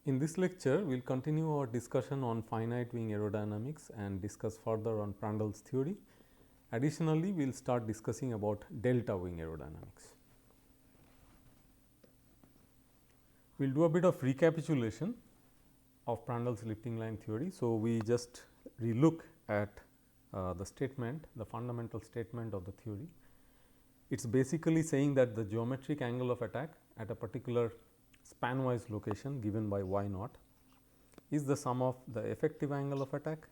In this lecture, we will continue our discussion on finite wing aerodynamics and discuss further on Prandtl's theory. Additionally, we will start discussing about delta wing aerodynamics. We will do a bit of recapitulation of Prandtl's lifting line theory. So, we just relook at the statement, the fundamental statement of the theory. It is basically saying that the geometric angle of attack at a particular span-wise location given by y naught is the sum of the effective angle of attack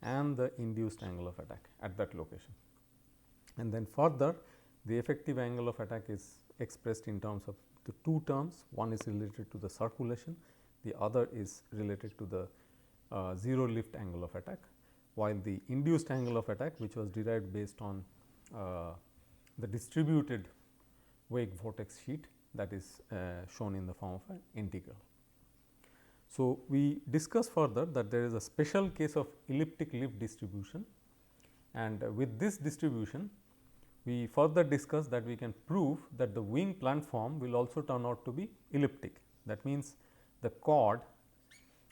and the induced angle of attack at that location. And then further, the effective angle of attack is expressed in terms of the two terms. One is related to the circulation, the other is related to the zero lift angle of attack, while the induced angle of attack, which was derived based on the distributed wake vortex sheet, that is shown in the form of an integral. So, we discuss further that there is a special case of elliptic lift distribution, and with this distribution we further discuss that we can prove that the wing platform will also turn out to be elliptic. That means, the chord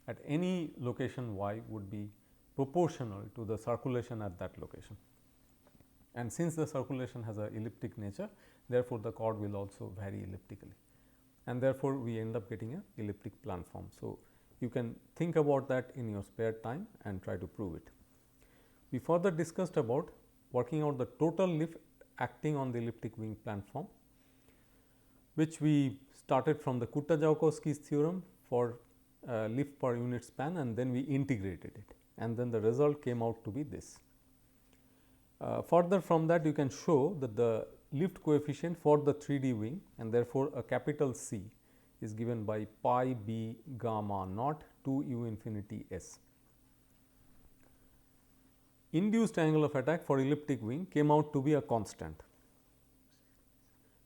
at any location y would be proportional to the circulation at that location. And since the circulation has a elliptic nature, therefore, the chord will also vary elliptically, and therefore, we end up getting a elliptic platform. So, you can think about that in your spare time and try to prove it. We further discussed about working out the total lift acting on the elliptic wing platform, which we started from the Kutta-Joukowski's theorem for lift per unit span, and then we integrated it, and then the result came out to be this. Further from that, you can show that the lift coefficient for the 3D wing, and therefore, a capital C is given by pi b gamma naught to u infinity s. Induced angle of attack for elliptic wing came out to be a constant.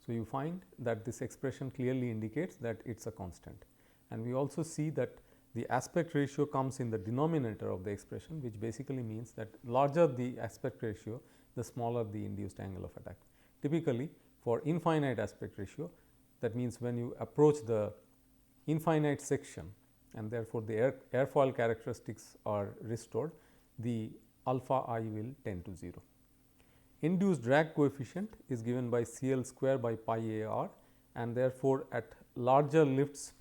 So, you find that this expression clearly indicates that it is a constant, and we also see that the aspect ratio comes in the denominator of the expression, which basically means that larger the aspect ratio, the smaller the induced angle of attack. Typically, for infinite aspect ratio, that means when you approach the infinite section and therefore, the airfoil characteristics are restored, the alpha I will tend to 0. Induced drag coefficient is given by CL square by pi a r, and therefore, at larger lifts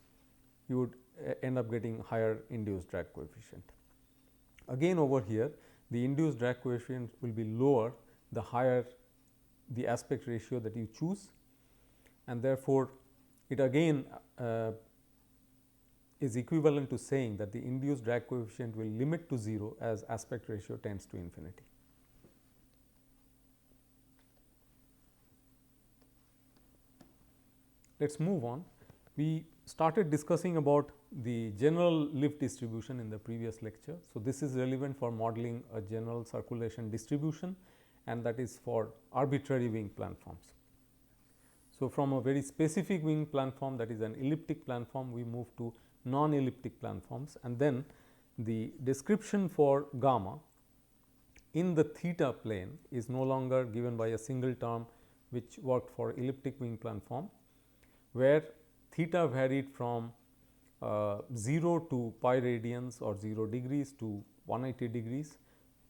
you would end up getting higher induced drag coefficient. Again over here, the induced drag coefficient will be lower the higher the aspect ratio that you choose, and therefore, it again is equivalent to saying that the induced drag coefficient will limit to 0 as aspect ratio tends to infinity. Let us move on. We started discussing about the general lift distribution in the previous lecture. So, this is relevant for modeling a general circulation distribution, and that is for arbitrary wing platforms. So, from a very specific wing platform, that is an elliptic platform, we move to non-elliptic platforms, and then the description for gamma in the theta plane is no longer given by a single term which worked for elliptic wing platform, where theta varied from 0 to pi radians or 0 degrees to 180 degrees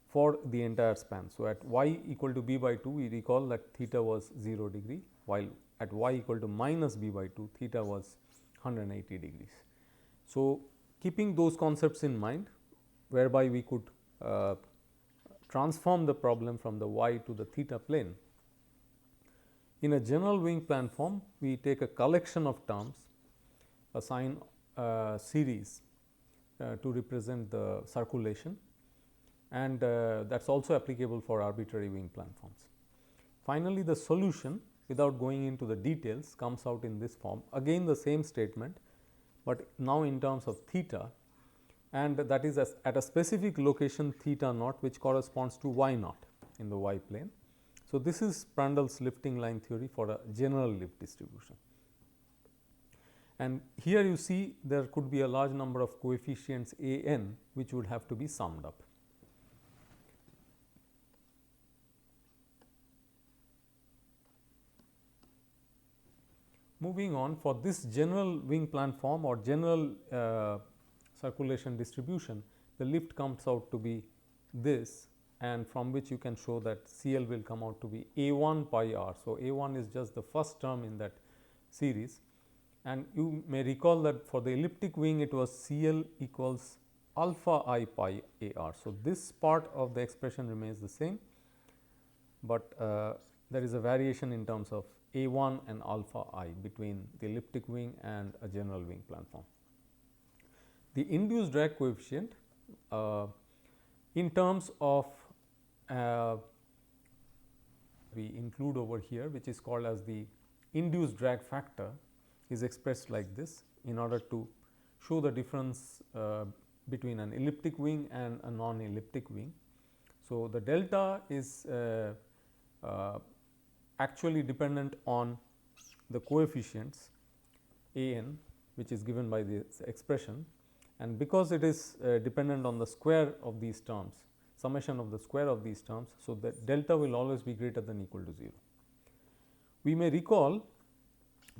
for the entire span. So, at y equal to b by 2, we recall that theta was 0 degree, while at y equal to minus b by 2, theta was 180 degrees. So, keeping those concepts in mind, whereby we could transform the problem from the y to the theta plane. In a general wing platform, we take a collection of terms, assign a series to represent the circulation, and that is also applicable for arbitrary wing platforms. Finally, the solution, without going into the details, comes out in this form, again the same statement, but now in terms of theta, and that is at a specific location theta naught, which corresponds to y naught in the y plane. So, this is Prandtl's lifting line theory for a general lift distribution. And here you see there could be a large number of coefficients a n which would have to be summed up. Moving on, for this general wing planform or general circulation distribution, the lift comes out to be this, and from which you can show that CL will come out to be A1 pi r. So, A1 is just the first term in that series, and you may recall that for the elliptic wing it was CL equals alpha I pi a r. So, this part of the expression remains the same, but there is a variation in terms of A1 and alpha I between the elliptic wing and a general wing planform. The induced drag coefficient in terms of we include over here, which is called as the induced drag factor, is expressed like this in order to show the difference between an elliptic wing and a non-elliptic wing. So, the delta is actually dependent on the coefficients a n, which is given by this expression, and because it is dependent on the square of these terms, summation of the square of these terms. So, the delta will always be greater than equal to 0. We may recall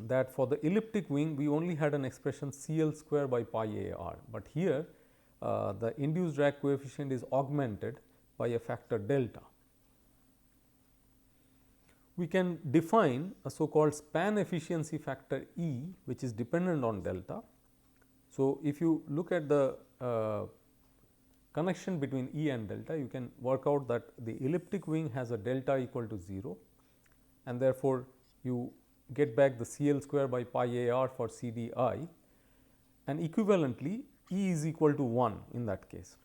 that for the elliptic wing we only had an expression CL square by pi a r, but here the induced drag coefficient is augmented by a factor delta. We can define a so called span efficiency factor E, which is dependent on delta. So, if you look at the connection between E and delta, you can work out that the elliptic wing has a delta equal to 0, and therefore, you get back the CL square by pi a r for C d I, and equivalently E is equal to 1 in that case.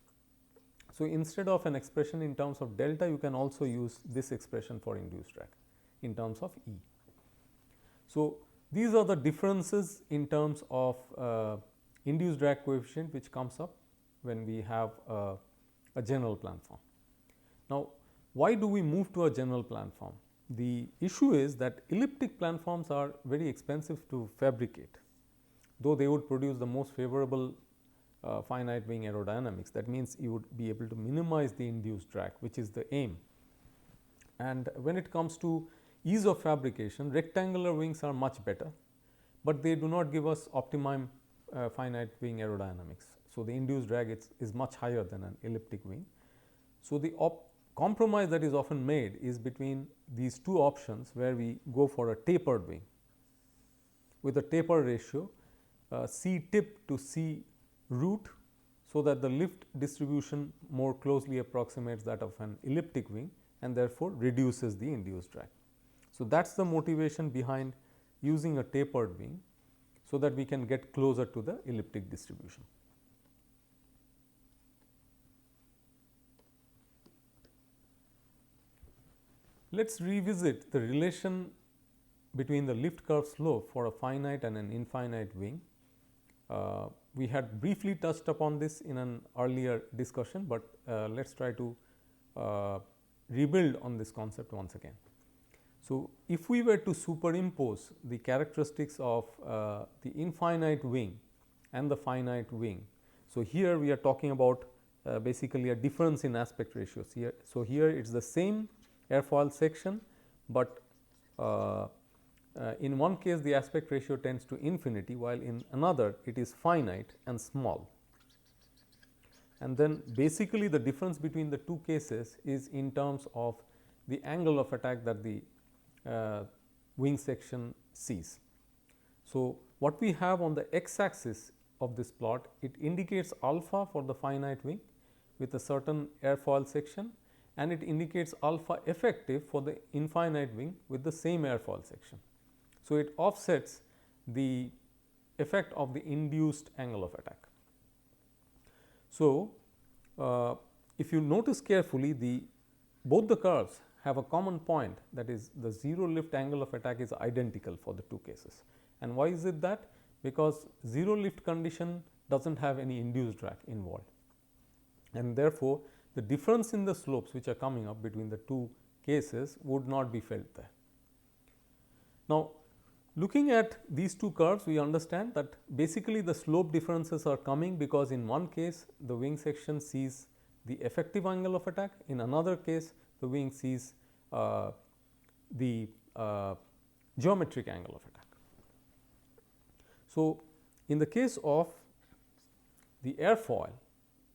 So, instead of an expression in terms of delta, you can also use this expression for induced drag in terms of E. So, these are the differences in terms of induced drag coefficient which comes up when we have a general planform. Now, why do we move to a general planform? The issue is that elliptic planforms are very expensive to fabricate, though they would produce the most favorable finite wing aerodynamics. That means, you would be able to minimize the induced drag, which is the aim. And when it comes to ease of fabrication, rectangular wings are much better, but they do not give us optimum finite wing aerodynamics. So, the induced drag is much higher than an elliptic wing. So, the compromise that is often made is between these two options, where we go for a tapered wing with a taper ratio C tip to C root, so that the lift distribution more closely approximates that of an elliptic wing and therefore, reduces the induced drag. So, that is the motivation behind using a tapered wing, so that we can get closer to the elliptic distribution. Let us revisit the relation between the lift curve slope for a finite and an infinite wing. We had briefly touched upon this in an earlier discussion, but let us try to rebuild on this concept once again. So, if we were to superimpose the characteristics of the infinite wing and the finite wing. So, here we are talking about basically a difference in aspect ratios here. So, here it is the same airfoil section, but in one case the aspect ratio tends to infinity, while in another it is finite and small. And then basically the difference between the two cases is in terms of the angle of attack that the wing section sees. So, what we have on the x axis of this plot, it indicates alpha for the finite wing with a certain airfoil section, and it indicates alpha effective for the infinite wing with the same airfoil section. So, it offsets the effect of the induced angle of attack. So, if you notice carefully, both the curves have a common point, that is the 0 lift angle of attack is identical for the two cases. And why is it that? Because 0 lift condition does not have any induced drag involved, and therefore, the difference in the slopes which are coming up between the two cases would not be felt there. Now, looking at these two curves, we understand that basically the slope differences are coming because in one case the wing section sees the effective angle of attack, in another case the wing sees the geometric angle of attack. So, in the case of the airfoil,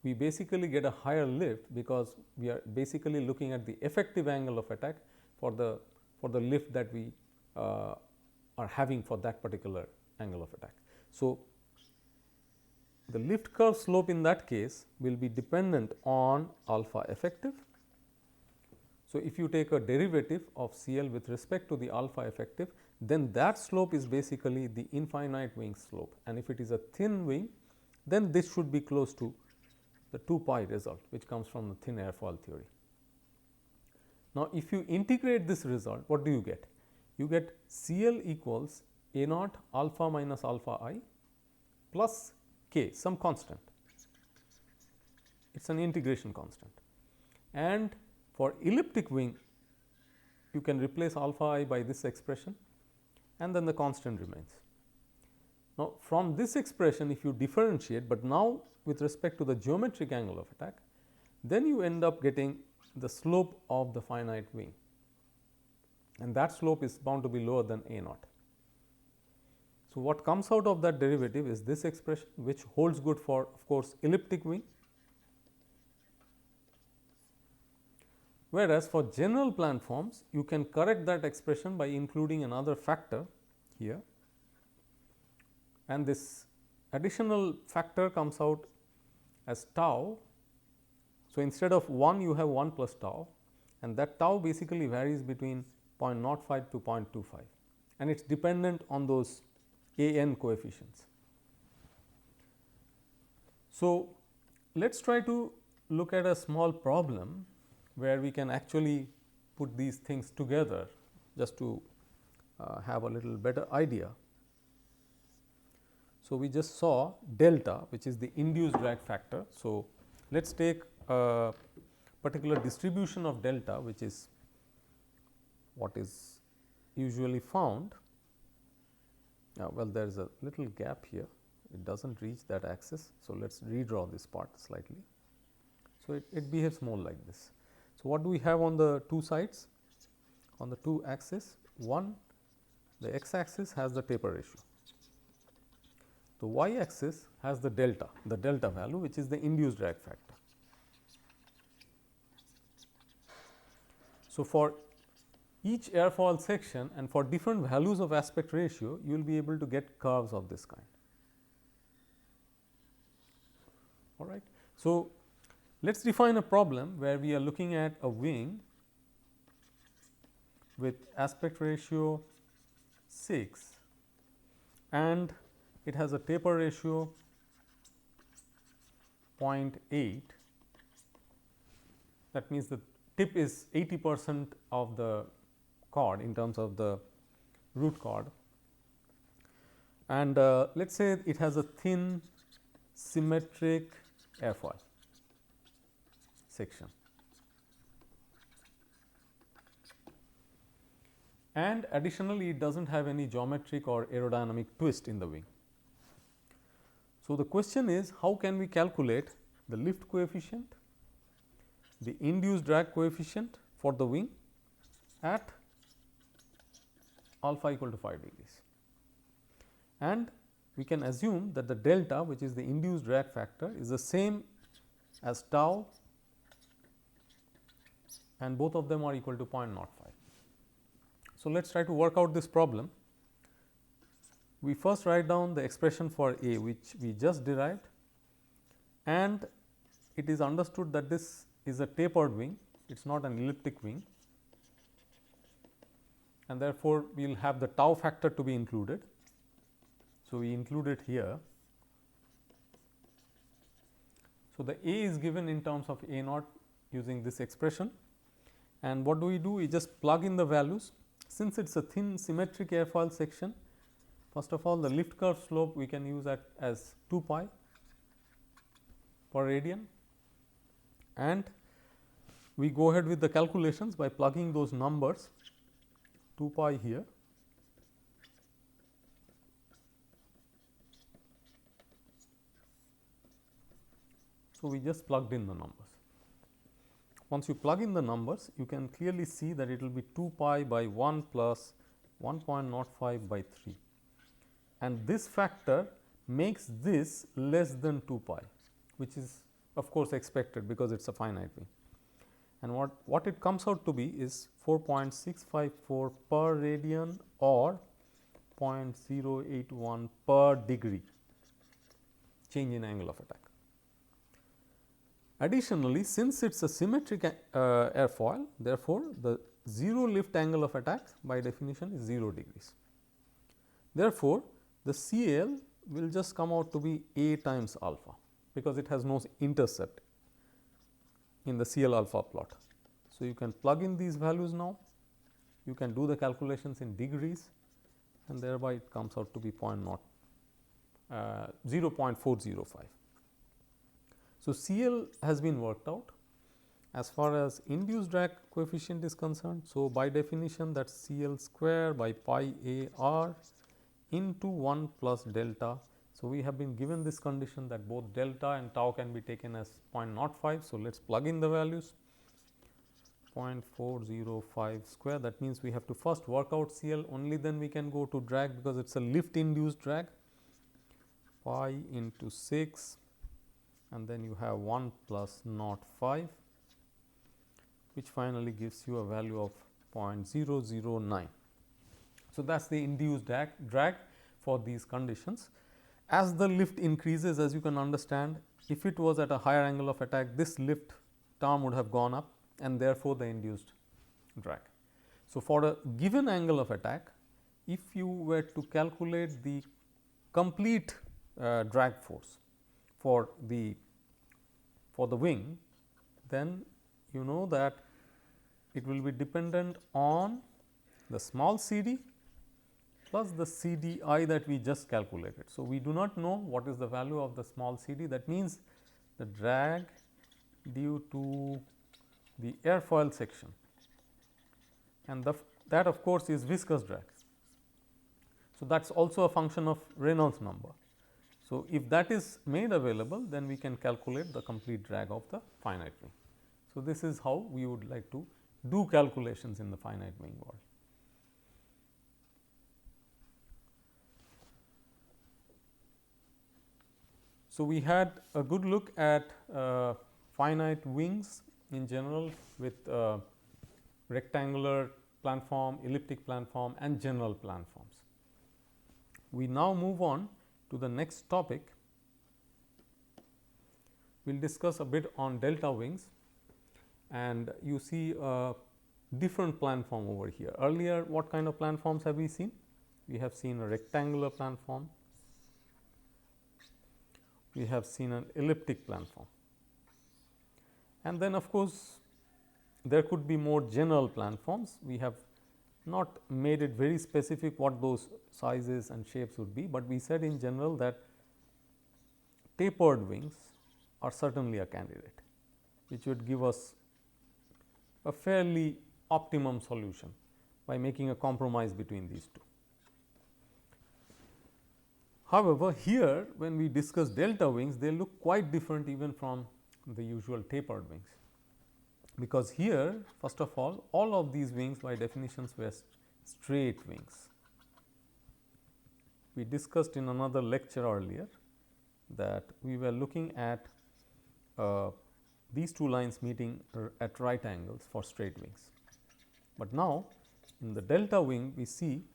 we basically get a higher lift because we are basically looking at the effective angle of attack for the lift that we are having for that particular angle of attack. So, the lift curve slope in that case will be dependent on alpha effective. So, if you take a derivative of CL with respect to the alpha effective, then that slope is basically the infinite wing slope, and if it is a thin wing, then this should be close to the 2 pi result which comes from the thin airfoil theory. Now, if you integrate this result, what do you get? You get CL equals A naught alpha minus alpha I plus k, some constant. It is an integration constant, and for elliptic wing you can replace alpha I by this expression and then the constant remains. Now, from this expression if you differentiate, but now with respect to the geometric angle of attack, then you end up getting the slope of the finite wing, and that slope is bound to be lower than A naught. So, what comes out of that derivative is this expression, which holds good for of course elliptic wing, whereas for general plan forms you can correct that expression by including another factor here, and this additional factor comes out as tau. So, instead of 1 you have 1 plus tau, and that tau basically varies between 0.05 to 0.25, and it is dependent on those A n coefficients. So, let us try to look at a small problem where we can actually put these things together just to have a little better idea. So, we just saw delta, which is the induced drag factor. So, let us take a particular distribution of delta, which is what is usually found. Well, there is a little gap here, it does not reach that axis. So, let us redraw this part slightly. So, it behaves more like this. So, what do we have on the two sides? On the two axes, one, the x axis has the taper ratio, the y axis has the delta value, which is the induced drag factor. So, for each airfoil section and for different values of aspect ratio, you will be able to get curves of this kind. All right. So, let us define a problem where we are looking at a wing with aspect ratio 6 and it has a taper ratio 0.8. That means the tip is 80% of the chord in terms of the root chord, and let us say it has a thin symmetric airfoil section, and additionally it does not have any geometric or aerodynamic twist in the wing. So, the question is, how can we calculate the lift coefficient, the induced drag coefficient for the wing at alpha equal to 5 degrees, and we can assume that the delta, which is the induced drag factor, is the same as tau, and both of them are equal to 0.05. So, let us try to work out this problem. We first write down the expression for A, which we just derived, and it is understood that this is a tapered wing, it is not an elliptic wing, and therefore, we will have the tau factor to be included. So, we include it here. So, the A is given in terms of A naught using this expression, and what do? We just plug in the values. Since it is a thin symmetric airfoil section, first of all the lift curve slope we can use as 2 pi, per radian, and we go ahead with the calculations by plugging those numbers 2 pi here. So, we just plugged in the numbers. Once you plug in the numbers, you can clearly see that it will be 2 pi by 1 plus 1.05 by 3, and this factor makes this less than 2 pi, which is of course expected because it is a finite wing. And what it comes out to be is 4.654 per radian or 0.081 per degree change in angle of attack. Additionally, since it is a symmetric airfoil, therefore, the zero lift angle of attack by definition is 0 degrees. Therefore, the CL will just come out to be A times alpha, because it has no intercept in the CL alpha plot. So, you can plug in these values now, you can do the calculations in degrees, and thereby it comes out to be 0.405. So, CL has been worked out. As far as induced drag coefficient is concerned, so by definition that is CL square by pi a r into 1 plus delta. So, we have been given this condition that both delta and tau can be taken as 0.05. So, let us plug in the values 0.405 square, that means we have to first work out CL, only then we can go to drag, because it is a lift induced drag, pi into 6, and then you have 1 plus 0.5, which finally gives you a value of 0.009. So, that is the induced drag for these conditions. As the lift increases, as you can understand, if it was at a higher angle of attack, this lift term would have gone up, and therefore, the induced drag. So, for a given angle of attack, if you were to calculate the complete drag force for the wing, then you know that it will be dependent on the small c d plus the c d I that we just calculated. So, we do not know what is the value of the small c d, that means the drag due to the airfoil section, and that of course is viscous drag. So, that is also a function of Reynolds number. So, if that is made available, then we can calculate the complete drag of the finite wing. So, this is how we would like to do calculations in the finite wing world. So, we had a good look at finite wings in general with rectangular planform, elliptic planform and general planforms. We now move on to the next topic. We will discuss a bit on delta wings, and you see a different planform over here. Earlier, what kind of planforms have we seen? We have seen a rectangular planform, we have seen an elliptic planform, and then of course, there could be more general planforms. We have not made it very specific what those sizes and shapes would be, but we said in general that tapered wings are certainly a candidate, which would give us a fairly optimum solution by making a compromise between these two. However, here when we discuss delta wings, they look quite different even from the usual tapered wings, because here first of all of these wings by definitions were straight wings. We discussed in another lecture earlier that we were looking at these two lines meeting at right angles for straight wings, but now in the delta wing we see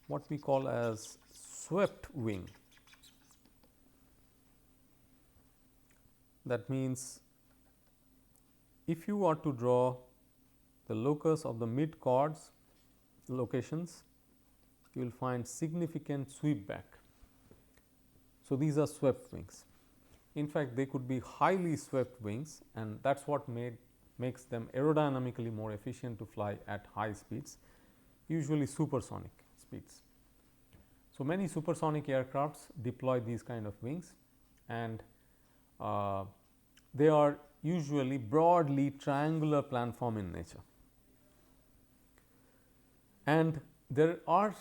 what we call as swept wing. That means, if you are to draw the locus of the mid chords locations, you will find significant sweep back. So, these are swept wings. In fact, they could be highly swept wings, and that is what makes them aerodynamically more efficient to fly at high speeds, usually supersonic speeds. So, many supersonic aircrafts deploy these kind of wings, and they are usually broadly triangular planform in nature. And there are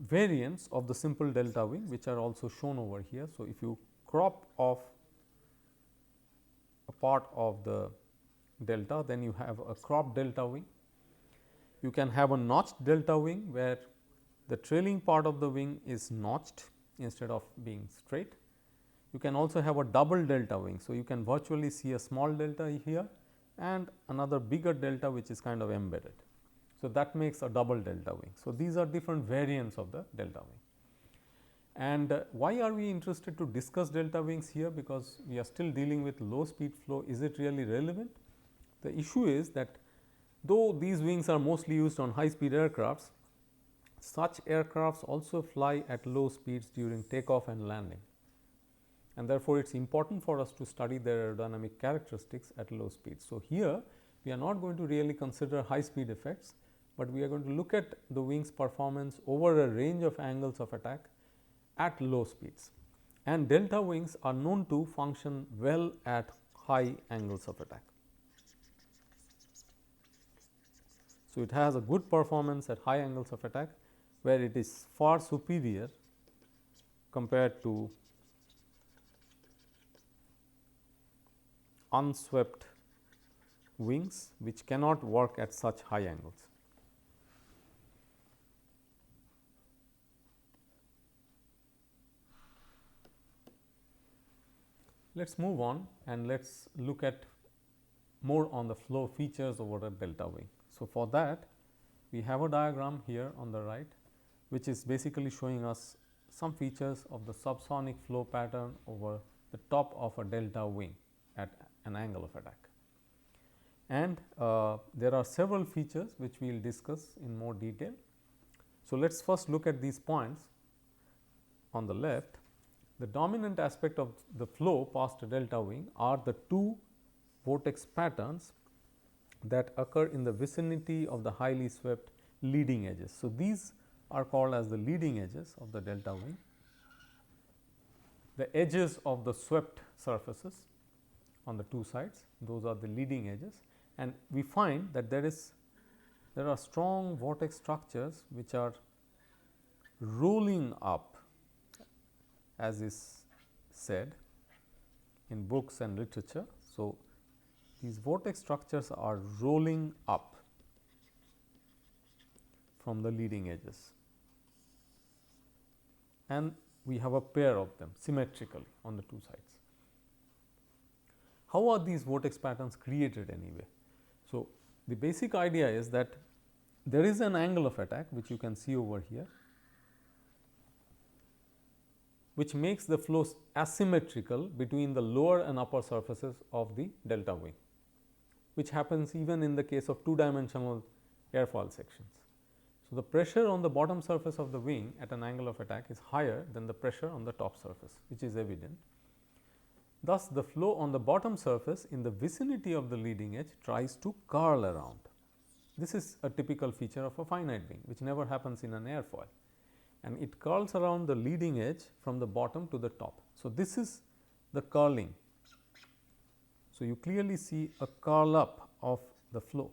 variants of the simple delta wing, which are also shown over here. So, if you crop off a part of the delta, then you have a cropped delta wing. You can have a notched delta wing, where the trailing part of the wing is notched instead of being straight. You can also have a double delta wing. So, you can virtually see a small delta here and another bigger delta, which is kind of embedded. So, that makes a double delta wing. So, these are different variants of the delta wing. And why are we interested to discuss delta wings here? Because we are still dealing with low speed flow. Is it really relevant? The issue is that though these wings are mostly used on high speed aircrafts, such aircrafts also fly at low speeds during takeoff and landing, and therefore, it is important for us to study their aerodynamic characteristics at low speeds. So, here we are not going to really consider high speed effects, but we are going to look at the wings performance over a range of angles of attack at low speeds, and delta wings are known to function well at high angles of attack. So, it has a good performance at high angles of attack, where it is far superior compared to unswept wings, which cannot work at such high angles. Let us move on and let us look at more on the flow features over a delta wing. So, for that we have a diagram here on the right, which is basically showing us some features of the subsonic flow pattern over the top of a delta wing at an angle of attack. And there are several features which we will discuss in more detail. So, let us first look at these points on the left. The dominant aspect of the flow past a delta wing are the two vortex patterns that occur in the vicinity of the highly swept leading edges. So, these are called as the leading edges of the delta wing, the edges of the swept surfaces on the two sides, those are the leading edges, and we find that there are strong vortex structures which are rolling up, as is said in books and literature. So, these vortex structures are rolling up from the leading edges, and we have a pair of them symmetrically on the two sides. How are these vortex patterns created anyway? So, the basic idea is that there is an angle of attack, which you can see over here, which makes the flow asymmetrical between the lower and upper surfaces of the delta wing, which happens even in the case of two dimensional airfoil sections. So, the pressure on the bottom surface of the wing at an angle of attack is higher than the pressure on the top surface, which is evident. Thus, the flow on the bottom surface in the vicinity of the leading edge tries to curl around. This is a typical feature of a finite wing, which never happens in an airfoil, and it curls around the leading edge from the bottom to the top. So, this is the curling. So, you clearly see a curl up of the flow.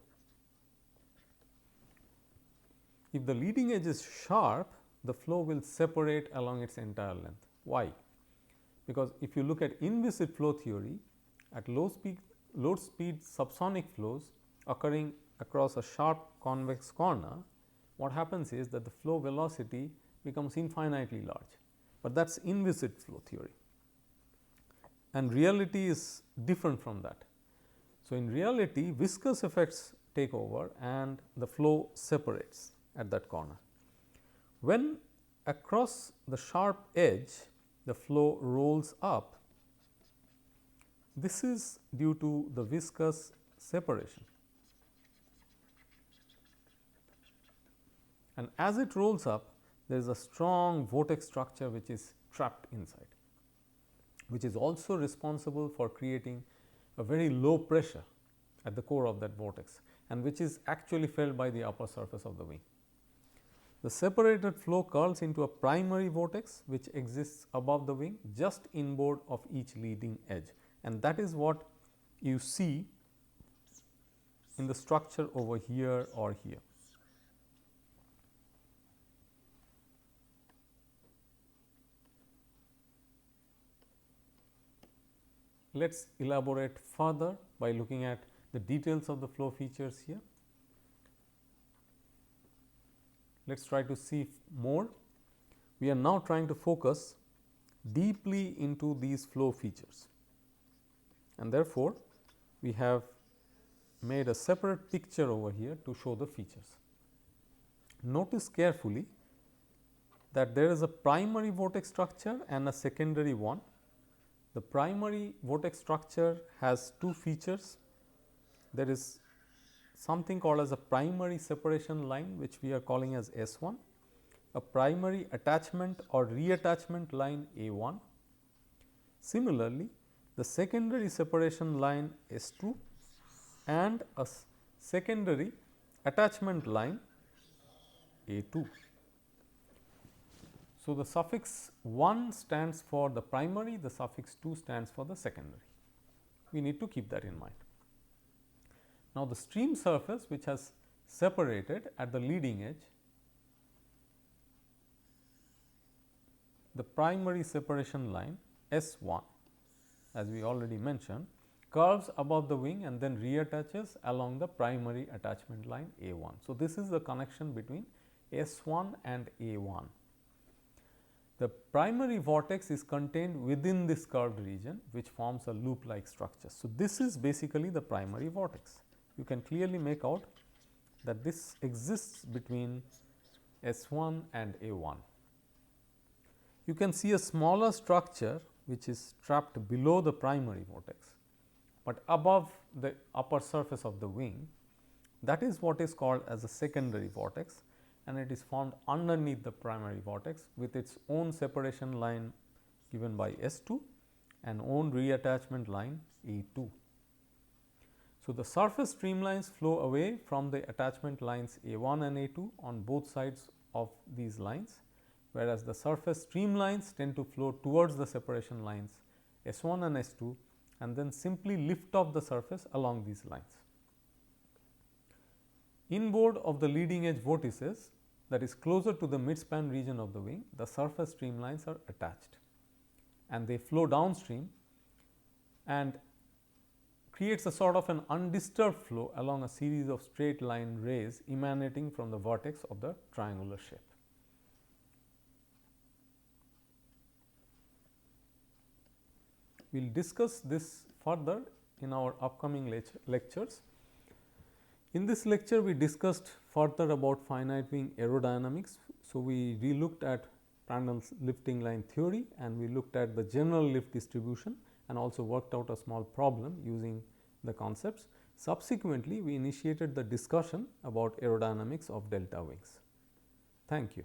If the leading edge is sharp, the flow will separate along its entire length. Why? Because if you look at inviscid flow theory, at low speed subsonic flows occurring across a sharp convex corner, what happens is that the flow velocity becomes infinitely large, but that is inviscid flow theory, and reality is different from that. So, in reality, viscous effects take over and the flow separates at that corner. When across the sharp edge the flow rolls up, this is due to the viscous separation, and as it rolls up, there is a strong vortex structure which is trapped inside, which is also responsible for creating a very low pressure at the core of that vortex, and which is actually felt by the upper surface of the wing. The separated flow curls into a primary vortex which exists above the wing just inboard of each leading edge, and that is what you see in the structure over here or here. Let us elaborate further by looking at the details of the flow features here. Let us try to see more. We are now trying to focus deeply into these flow features, and therefore, we have made a separate picture over here to show the features. Notice carefully that there is a primary vortex structure and a secondary one. The primary vortex structure has two features. There is something called as a primary separation line, which we are calling as S1, a primary attachment or reattachment line A1. Similarly, the secondary separation line S2 and a secondary attachment line A2. So, the suffix 1 stands for the primary, the suffix 2 stands for the secondary. We need to keep that in mind. Now, the stream surface which has separated at the leading edge, the primary separation line S1, as we already mentioned, curves above the wing and then reattaches along the primary attachment line A1. So, this is the connection between S1 and A1. The primary vortex is contained within this curved region, which forms a loop like structure. So, this is basically the primary vortex. You can clearly make out that this exists between S1 and A1. You can see a smaller structure which is trapped below the primary vortex, but above the upper surface of the wing. That is what is called as a secondary vortex, and it is formed underneath the primary vortex with its own separation line given by S2 and own reattachment line A2. So, the surface streamlines flow away from the attachment lines A1 and A2 on both sides of these lines, whereas the surface streamlines tend to flow towards the separation lines S1 and S2 and then simply lift off the surface along these lines. Inboard of the leading edge vortices, that is closer to the midspan region of the wing, the surface streamlines are attached and they flow downstream and creates a sort of an undisturbed flow along a series of straight line rays emanating from the vertex of the triangular shape. We will discuss this further in our upcoming lectures. In this lecture, we discussed further about finite wing aerodynamics. So, we relooked at Prandtl's lifting line theory and we looked at the general lift distribution and also worked out a small problem using the concepts. Subsequently, we initiated the discussion about aerodynamics of delta wings. Thank you.